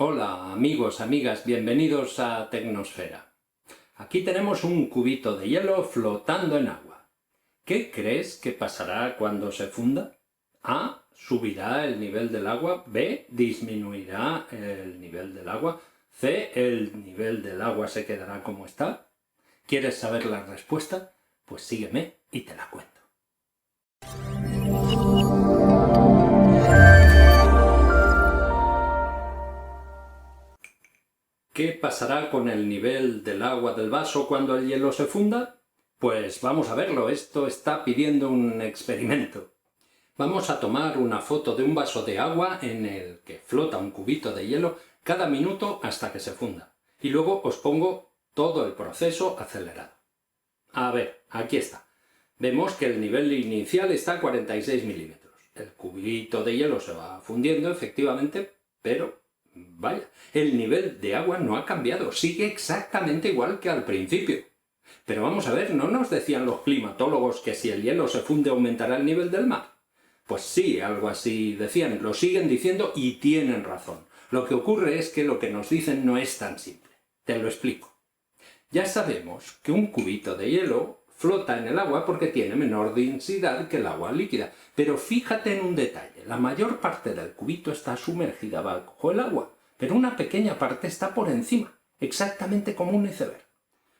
Hola amigos, amigas, bienvenidos a Tecnosfera. Aquí tenemos un cubito de hielo flotando en agua. ¿Qué crees que pasará cuando se funda? A. Subirá el nivel del agua. B. Disminuirá el nivel del agua. C. El nivel del agua se quedará como está. ¿Quieres saber la respuesta? Pues sígueme y te la cuento. ¿Qué pasará con el nivel del agua del vaso cuando el hielo se funda? Pues vamos a verlo, esto está pidiendo un experimento. Vamos a tomar una foto de un vaso de agua en el que flota un cubito de hielo cada minuto hasta que se funda. Y luego os pongo todo el proceso acelerado. A ver, aquí está. Vemos que el nivel inicial está a 46 milímetros. El cubito de hielo se va fundiendo, efectivamente, pero vaya, el nivel de agua no ha cambiado, sigue exactamente igual que al principio. Pero vamos a ver, ¿no nos decían los climatólogos que si el hielo se funde aumentará el nivel del mar? Pues sí, algo así decían, lo siguen diciendo y tienen razón. Lo que ocurre es que lo que nos dicen no es tan simple. Te lo explico. Ya sabemos que un cubito de hielo flota en el agua porque tiene menor densidad que el agua líquida. Pero fíjate en un detalle, la mayor parte del cubito está sumergida bajo el agua, pero una pequeña parte está por encima, exactamente como un iceberg.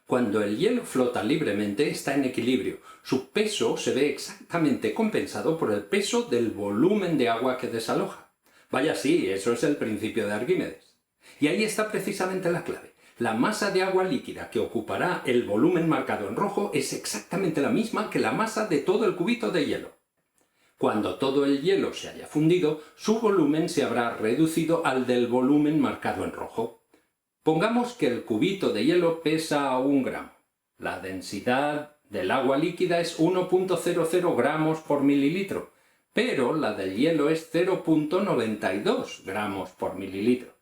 Cuando el hielo flota libremente está en equilibrio, su peso se ve exactamente compensado por el peso del volumen de agua que desaloja. Vaya sí, eso es el principio de Arquímedes. Y ahí está precisamente la clave. La masa de agua líquida que ocupará el volumen marcado en rojo es exactamente la misma que la masa de todo el cubito de hielo. Cuando todo el hielo se haya fundido, su volumen se habrá reducido al del volumen marcado en rojo. Pongamos que el cubito de hielo pesa 1 gramo. La densidad del agua líquida es 1,00 gramos por mililitro, pero la del hielo es 0,92 gramos por mililitro.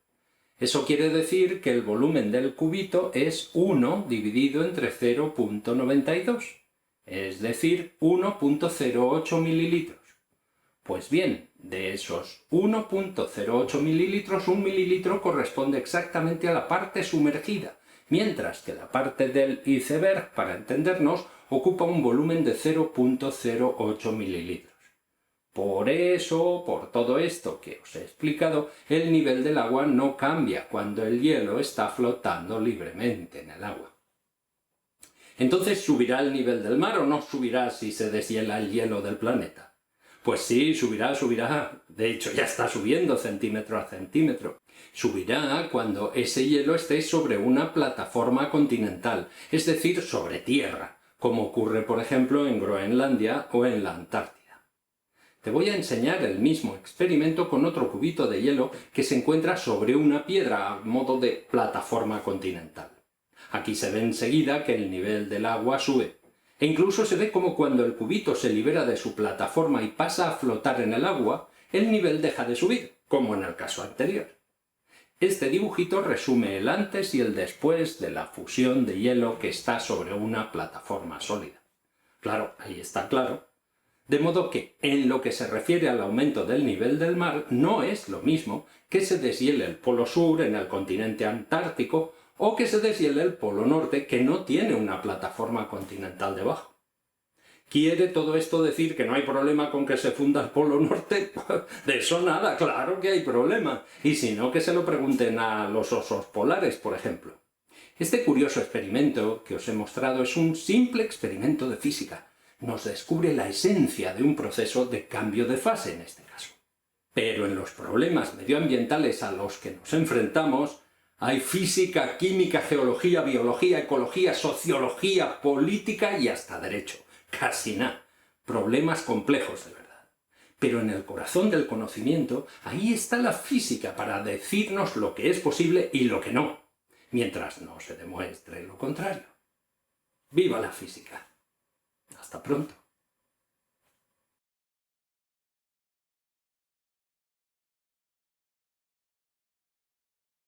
Eso quiere decir que el volumen del cubito es 1 dividido entre 0,92, es decir, 1,08 mililitros. Pues bien, de esos 1,08 mililitros, 1 mililitro corresponde exactamente a la parte sumergida, mientras que la parte del iceberg, para entendernos, ocupa un volumen de 0,08 mililitros. Por eso, por todo esto que os he explicado, el nivel del agua no cambia cuando el hielo está flotando libremente en el agua. Entonces, ¿subirá el nivel del mar o no subirá si se deshiela el hielo del planeta? Pues sí, subirá, subirá. De hecho, ya está subiendo centímetro a centímetro. Subirá cuando ese hielo esté sobre una plataforma continental, es decir, sobre tierra, como ocurre, por ejemplo, en Groenlandia o en la Antártida. Te voy a enseñar el mismo experimento con otro cubito de hielo que se encuentra sobre una piedra a modo de plataforma continental. Aquí se ve enseguida que el nivel del agua sube, e incluso se ve como cuando el cubito se libera de su plataforma y pasa a flotar en el agua, el nivel deja de subir, como en el caso anterior. Este dibujito resume el antes y el después de la fusión de hielo que está sobre una plataforma sólida. Claro, ahí está claro. De modo que, en lo que se refiere al aumento del nivel del mar, no es lo mismo que se deshiele el polo sur en el continente antártico o que se deshiele el polo norte que no tiene una plataforma continental debajo. ¿Quiere todo esto decir que no hay problema con que se funda el polo norte? De eso nada, claro que hay problema. Y si no, que se lo pregunten a los osos polares, por ejemplo. Este curioso experimento que os he mostrado es un simple experimento de física. Nos descubre la esencia de un proceso de cambio de fase en este caso. Pero en los problemas medioambientales a los que nos enfrentamos hay física, química, geología, biología, ecología, sociología, política y hasta derecho. Casi nada. Problemas complejos de verdad. Pero en el corazón del conocimiento, ahí está la física para decirnos lo que es posible y lo que no, mientras no se demuestre lo contrario. ¡Viva la física! Hasta pronto.